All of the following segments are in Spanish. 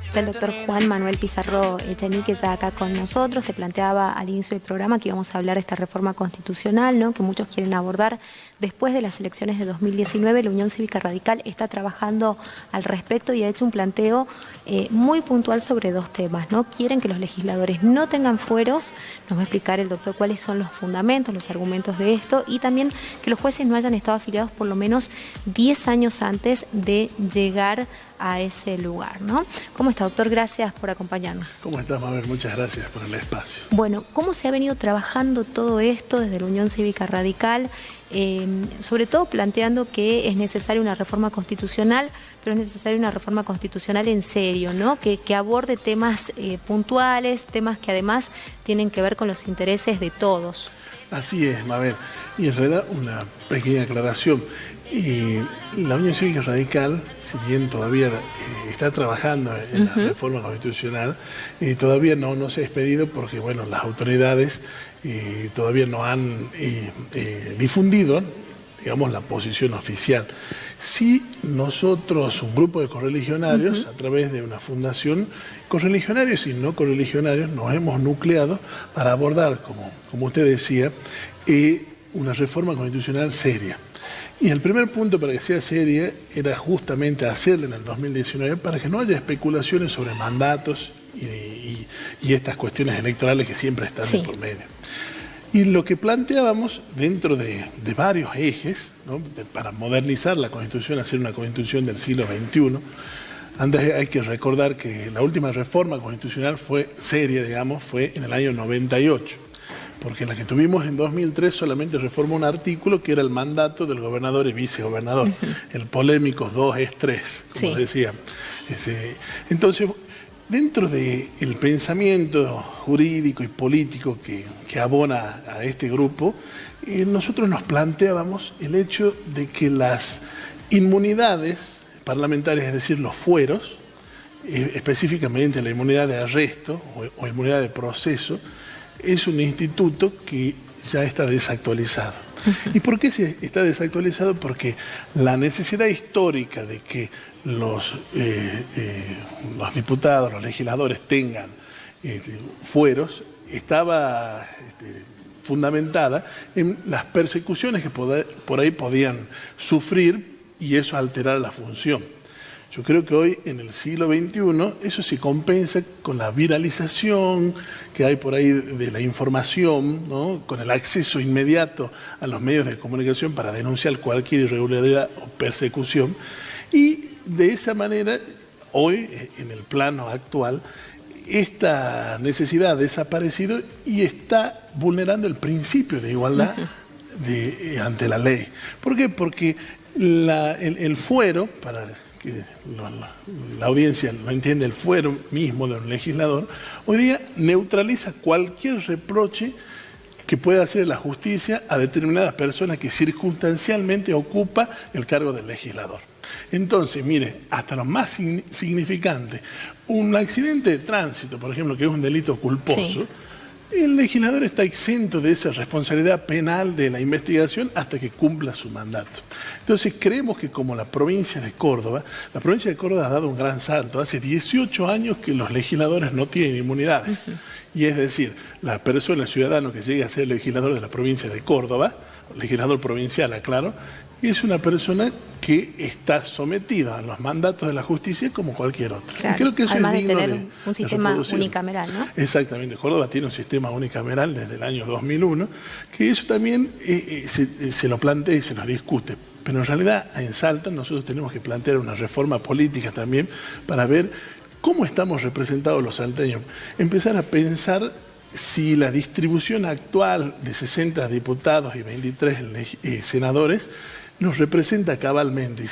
Está el doctor Juan Manuel Pizarro Echenique ya acá con nosotros. Te planteaba al inicio del programa que íbamos a hablar de esta reforma constitucional, ¿no?, que muchos quieren abordar. Después de las elecciones de 2019, la Unión Cívica Radical está trabajando al respecto y ha hecho un planteo muy puntual sobre dos temas, ¿no? Quieren que los legisladores no tengan fueros, nos va a explicar el doctor cuáles son los fundamentos, los argumentos de esto, y también que los jueces no hayan estado afiliados por lo menos 10 años antes de llegar a ese lugar, ¿no? ¿Cómo está, doctor? Gracias por acompañarnos. ¿Cómo estás, Mabel? Muchas gracias por el espacio. Bueno, ¿cómo se ha venido trabajando todo esto desde la Unión Cívica Radical? Sobre todo planteando que es necesaria una reforma constitucional, pero es necesaria una reforma constitucional en serio, ¿no? Que aborde temas puntuales, temas que además tienen que ver con los intereses de todos. Así es, Mabel. Y en realidad una pequeña aclaración. La Unión Cívica Radical, si bien todavía está trabajando en la reforma constitucional, todavía no se ha expedido porque, bueno, las autoridades todavía no han difundido, digamos, la posición oficial. Sí, nosotros, un grupo de correligionarios, a través de una fundación, correligionarios y no correligionarios, nos hemos nucleado para abordar, como usted decía, una reforma constitucional seria. Y el primer punto para que sea seria era justamente hacerla en el 2019 para que no haya especulaciones sobre mandatos y estas cuestiones electorales que siempre están de por medio. Y lo que planteábamos dentro de varios ejes, ¿no?, para modernizar la Constitución, hacer una Constitución del siglo XXI, antes hay que recordar que la última reforma constitucional fue seria, digamos, fue en el año 98. Porque la que tuvimos en 2003 solamente reformó un artículo que era el mandato del gobernador y vicegobernador, el polémico 2-3, como decía. Entonces, dentro del pensamiento jurídico y político que abona a este grupo, nosotros nos planteábamos el hecho de que las inmunidades parlamentarias, es decir, los fueros, específicamente la inmunidad de arresto o inmunidad de proceso, es un instituto que ya está desactualizado. ¿Y por qué está desactualizado? Porque la necesidad histórica de que los diputados, los legisladores tengan fueros, estaba fundamentada en las persecuciones que por ahí podían sufrir y eso alterar la función. Yo creo que hoy, en el siglo XXI, eso se compensa con la viralización que hay por ahí de la información, ¿no?, con el acceso inmediato a los medios de comunicación para denunciar cualquier irregularidad o persecución. Y de esa manera, hoy, en el plano actual, esta necesidad ha desaparecido y está vulnerando el principio de igualdad ante la ley. ¿Por qué? Porque el fuero, para que la audiencia lo entiende, el fuero mismo de un legislador, hoy día neutraliza cualquier reproche que pueda hacer la justicia a determinadas personas que circunstancialmente ocupa el cargo del legislador. Entonces, mire, hasta lo más significante, un accidente de tránsito, por ejemplo, que es un delito culposo, el legislador está exento de esa responsabilidad penal de la investigación hasta que cumpla su mandato. Entonces creemos que como la provincia de Córdoba ha dado un gran salto. Hace 18 años que los legisladores no tienen inmunidades. Y es decir, la persona, el ciudadano que llegue a ser legislador de la provincia de Córdoba, legislador provincial, aclaro, es una persona que está sometida a los mandatos de la justicia como cualquier otra. Claro. Creo que eso además es digno de tener un sistema unicameral, ¿no? Exactamente. Córdoba tiene un sistema unicameral desde el año 2001, que eso también se lo plantea y se nos discute. Pero en realidad en Salta nosotros tenemos que plantear una reforma política también para ver cómo estamos representados los salteños. Empezar a pensar si la distribución actual de 60 diputados y 23 senadores nos representa cabalmente.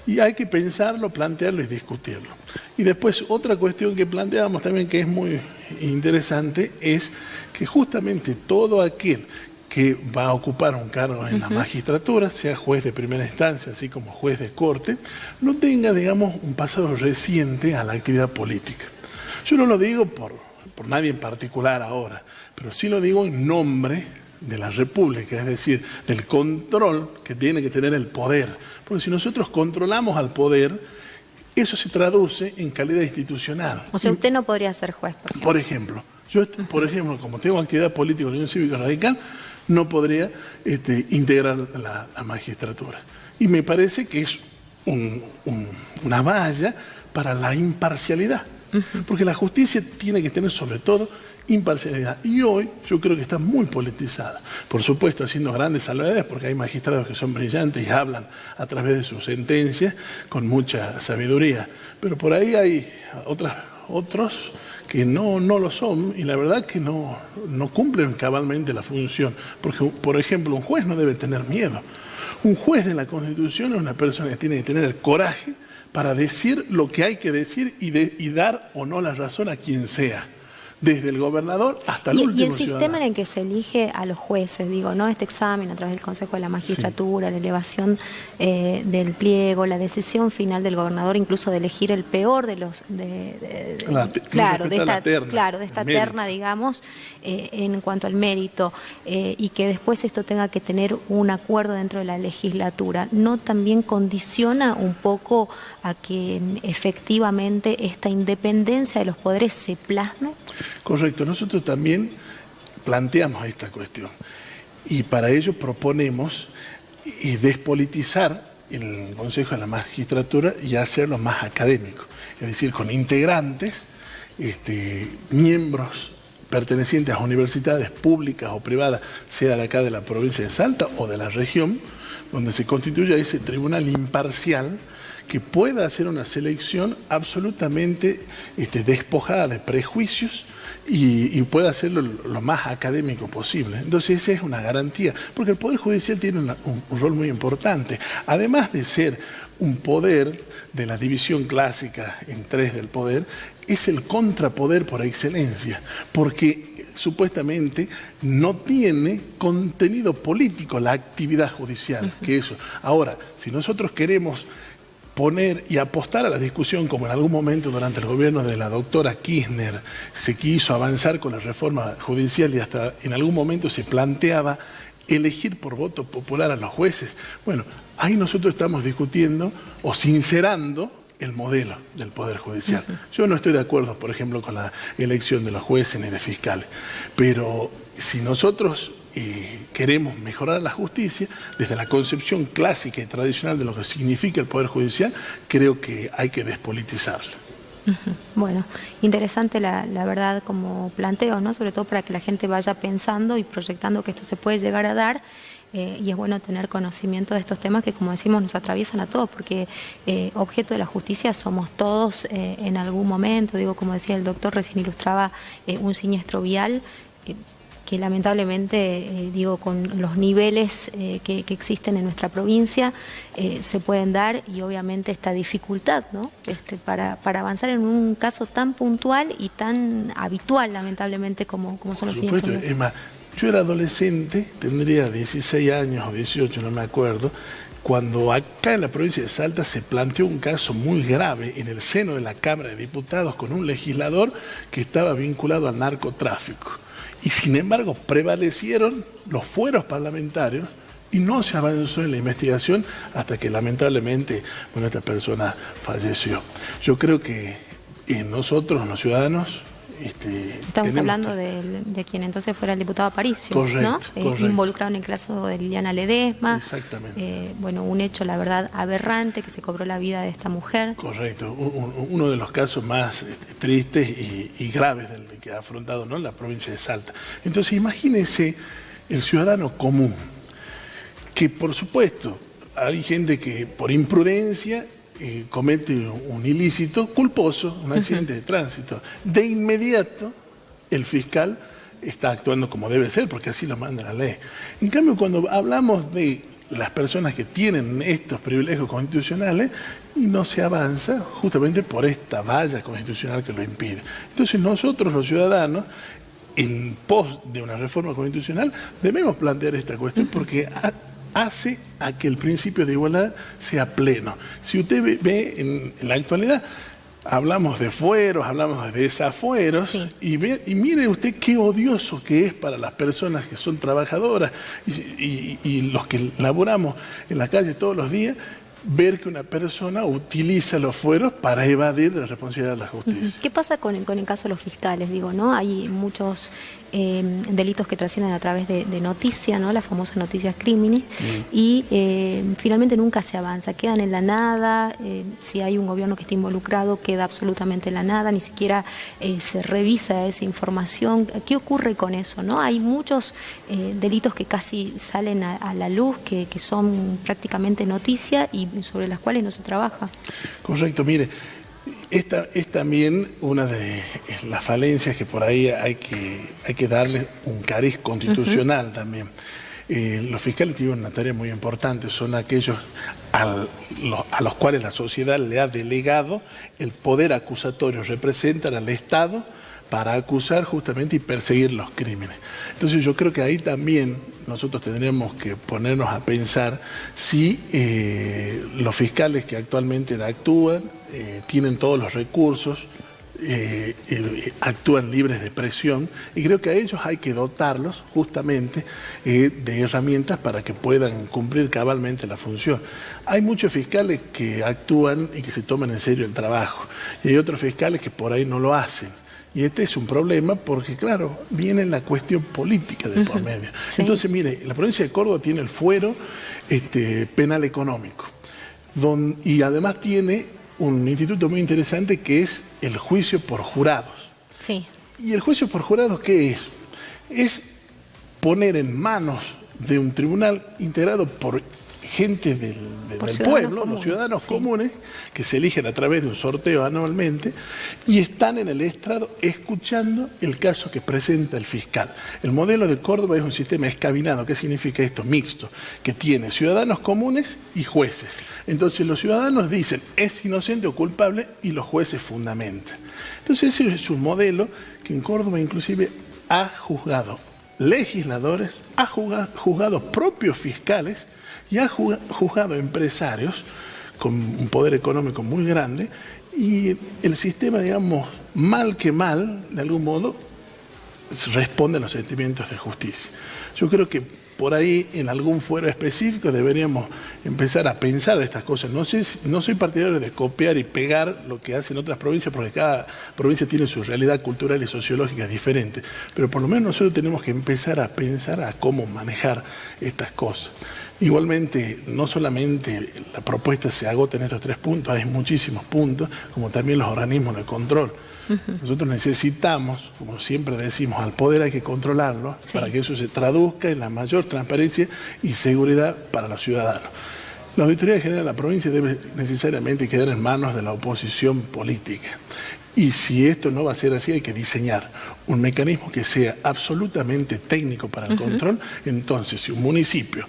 Y hay que pensarlo, plantearlo y discutirlo. Y después otra cuestión que planteamos también que es muy interesante es que justamente todo aquel que va a ocupar un cargo en la magistratura, sea juez de primera instancia, así como juez de corte, no tenga, digamos, un pasado reciente a la actividad política. Yo no lo digo por nadie en particular ahora, pero sí lo digo en nombre de la República, es decir, del control que tiene que tener el poder. Porque si nosotros controlamos al poder, Eso se traduce en calidad institucional. O sea, usted no podría ser juez, por ejemplo. Yo, por ejemplo, como tengo actividad política en la Unión Cívica Radical, no podría integrar la magistratura. Y me parece que es una valla para la imparcialidad. Porque la justicia tiene que tener sobre todo imparcialidad. Y hoy yo creo que está muy politizada. Por supuesto, haciendo grandes salvedades, porque hay magistrados que son brillantes y hablan a través de sus sentencias con mucha sabiduría. Pero por ahí hay otros que no lo son, y la verdad que no cumplen cabalmente la función. Porque, por ejemplo, un juez no debe tener miedo. Un juez de la Constitución es una persona que tiene que tener el coraje para decir lo que hay que decir y dar o no la razón a quien sea, desde el gobernador hasta el último ciudadano. Y el ciudadano. sistema en el que se elige a los jueces, digo, ¿no? Este examen a través del Consejo de la Magistratura, sí, la elevación del pliego, la decisión final del gobernador, incluso de elegir el peor de los... de esta terna, digamos, en cuanto al mérito, y que después esto tenga que tener un acuerdo dentro de la legislatura, ¿no también condiciona un poco a que efectivamente esta independencia de los poderes se plasme? Correcto, nosotros también planteamos esta cuestión y para ello proponemos despolitizar el Consejo de la Magistratura y hacerlo más académico, es decir, con integrantes, miembros pertenecientes a universidades públicas o privadas, sea de acá de la provincia de Salta o de la región, donde se constituya ese tribunal imparcial que pueda hacer una selección absolutamente despojada de prejuicios y pueda hacerlo lo más académico posible. Entonces esa es una garantía, porque el Poder Judicial tiene un rol muy importante. Además de ser un poder de la división clásica en tres del poder, es el contrapoder por excelencia, porque supuestamente no tiene contenido político la actividad judicial, que eso. Ahora, si nosotros queremos poner y apostar a la discusión, como en algún momento durante el gobierno de la doctora Kirchner se quiso avanzar con la reforma judicial y hasta en algún momento se planteaba elegir por voto popular a los jueces. Bueno, ahí nosotros estamos discutiendo o sincerando el modelo del Poder Judicial. Yo no estoy de acuerdo, por ejemplo, con la elección de los jueces ni de fiscales, pero si nosotros queremos mejorar la justicia, desde la concepción clásica y tradicional de lo que significa el Poder Judicial, creo que hay que despolitizarlo. Bueno, interesante la verdad como planteo, ¿no? Sobre todo para que la gente vaya pensando y proyectando que esto se puede llegar a dar. Y es bueno tener conocimiento de estos temas que, como decimos, nos atraviesan a todos, porque objeto de la justicia somos todos en algún momento. Digo, como decía el doctor, recién ilustraba un siniestro vial que lamentablemente, digo, con los niveles que existen en nuestra provincia, se pueden dar, y obviamente esta dificultad, ¿no? Para avanzar en un caso tan puntual y tan habitual, lamentablemente, como son los siniestros. Es más, yo era adolescente, tendría 16 años o 18, no me acuerdo, cuando acá en la provincia de Salta se planteó un caso muy grave en el seno de la Cámara de Diputados con un legislador que estaba vinculado al narcotráfico. Y sin embargo prevalecieron los fueros parlamentarios y no se avanzó en la investigación hasta que lamentablemente esta persona falleció. Yo creo que nosotros, los ciudadanos, estamos hablando de quien entonces fuera el diputado Aparicio, correcto, ¿no? Correcto. Involucrado en el caso de Liliana Ledesma. Exactamente. Bueno, un hecho, la verdad, aberrante, que se cobró la vida de esta mujer. Correcto. Uno de los casos más tristes y graves que ha afrontado, ¿no?, la provincia de Salta. Entonces, imagínense el ciudadano común, que por supuesto hay gente que por imprudencia comete un ilícito culposo, un accidente de tránsito. De inmediato el fiscal está actuando como debe ser, porque así lo manda la ley. En cambio, cuando hablamos de las personas que tienen estos privilegios constitucionales, y no se avanza justamente por esta valla constitucional que lo impide. Entonces nosotros, los ciudadanos, en pos de una reforma constitucional, debemos plantear esta cuestión, porque hace a que el principio de igualdad sea pleno. Si usted ve en la actualidad, hablamos de fueros, hablamos de desafueros, sí, y mire usted qué odioso que es para las personas que son trabajadoras y los que laboramos en la calle todos los días, ver que una persona utiliza los fueros para evadir de la responsabilidad de la justicia. ¿Qué pasa con el caso de los fiscales? Digo, ¿no? Hay muchos delitos que trascienden a través de noticias, ¿no? Las famosas noticias crímenes, y finalmente nunca se avanza, quedan en la nada. Si hay un gobierno que está involucrado, queda absolutamente en la nada, ni siquiera se revisa esa información. ¿Qué ocurre con eso, no? Hay muchos delitos que casi salen a la luz, que son prácticamente noticia y sobre las cuales no se trabaja. Correcto, mire, esta es también una de las falencias que por ahí hay que darle un cariz constitucional también. Los fiscales tienen una tarea muy importante, son aquellos a los cuales la sociedad le ha delegado el poder acusatorio, representan al Estado para acusar justamente y perseguir los crímenes. Entonces yo creo que ahí también nosotros tendríamos que ponernos a pensar si los fiscales que actualmente actúan tienen todos los recursos, actúan libres de presión, y creo que a ellos hay que dotarlos justamente de herramientas para que puedan cumplir cabalmente la función. Hay muchos fiscales que actúan y que se toman en serio el trabajo, y hay otros fiscales que por ahí no lo hacen. Y este es un problema porque, claro, viene la cuestión política de por medio. Sí. Entonces, mire, la provincia de Córdoba tiene el fuero penal económico, y además tiene un instituto muy interesante que es el juicio por jurados. Sí. ¿Y el juicio por jurados qué es? Es poner en manos de un tribunal integrado por gente del pueblo, los ciudadanos comunes, que se eligen a través de un sorteo anualmente y están en el estrado escuchando el caso que presenta el fiscal. El modelo de Córdoba es un sistema escabinado. ¿Qué significa esto? Mixto, que tiene ciudadanos comunes y jueces. Entonces los ciudadanos dicen es inocente o culpable y los jueces fundamentan. Entonces ese es un modelo que en Córdoba inclusive ha juzgado legisladores, ha juzgado propios fiscales y ha juzgado empresarios con un poder económico muy grande, y el sistema, digamos, mal que mal, de algún modo, responde a los sentimientos de justicia. Yo creo que por ahí, en algún fuero específico, deberíamos empezar a pensar estas cosas. No soy partidario de copiar y pegar lo que hacen otras provincias, porque cada provincia tiene su realidad cultural y sociológica diferente, pero por lo menos nosotros tenemos que empezar a pensar a cómo manejar estas cosas. Igualmente, no solamente la propuesta se agota en estos 3 puntos, hay muchísimos puntos, como también los organismos de control. Nosotros necesitamos, como siempre decimos, al poder hay que controlarlo, para que eso se traduzca en la mayor transparencia y seguridad para los ciudadanos. La Auditoría General de la provincia debe necesariamente quedar en manos de la oposición política. Y si esto no va a ser así, hay que diseñar un mecanismo que sea absolutamente técnico para el control. Entonces, si un municipio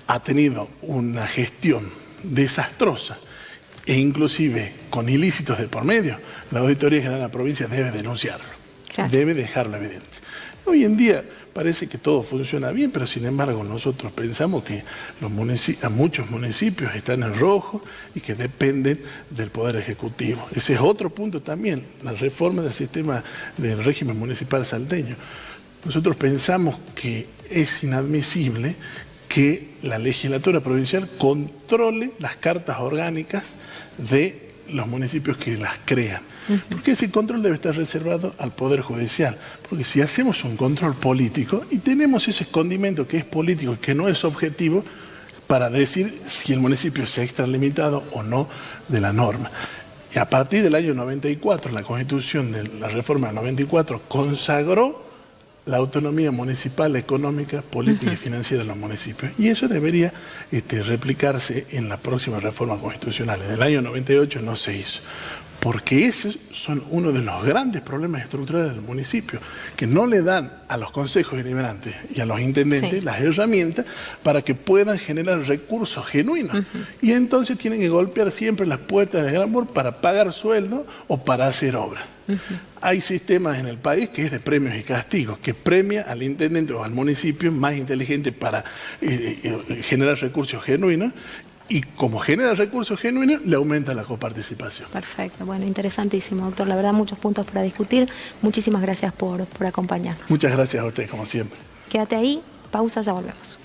ha tenido una gestión desastrosa e inclusive con ilícitos de por medio, la Auditoría General de la provincia debe denunciarlo, debe dejarlo evidente. Hoy en día parece que todo funciona bien, pero sin embargo nosotros pensamos que muchos municipios están en rojo y que dependen del Poder Ejecutivo. Ese es otro punto también, la reforma del sistema del régimen municipal salteño. Nosotros pensamos que es inadmisible que la legislatura provincial controle las cartas orgánicas de los municipios que las crean. Porque ese control debe estar reservado al Poder Judicial. Porque si hacemos un control político y tenemos ese condimento que es político y que no es objetivo para decir si el municipio se ha extralimitado o no de la norma. Y a partir del año 94, la Constitución de la reforma del 94 consagró la autonomía municipal, económica, política y financiera de los municipios. Y eso debería replicarse en la próxima reforma constitucional. En el año 98 no se hizo, porque esos son uno de los grandes problemas estructurales del municipio, que no le dan a los consejos deliberantes y a los intendentes las herramientas para que puedan generar recursos genuinos. Y entonces tienen que golpear siempre las puertas del Gran Mur para pagar sueldo o para hacer obras. Hay sistemas en el país que es de premios y castigos, que premia al intendente o al municipio más inteligente para generar recursos genuinos, y como genera recursos genuinos, le aumenta la coparticipación. Perfecto, bueno, interesantísimo, doctor. La verdad, muchos puntos para discutir. Muchísimas gracias por acompañarnos. Muchas gracias a usted, como siempre. Quédate ahí, pausa, ya volvemos.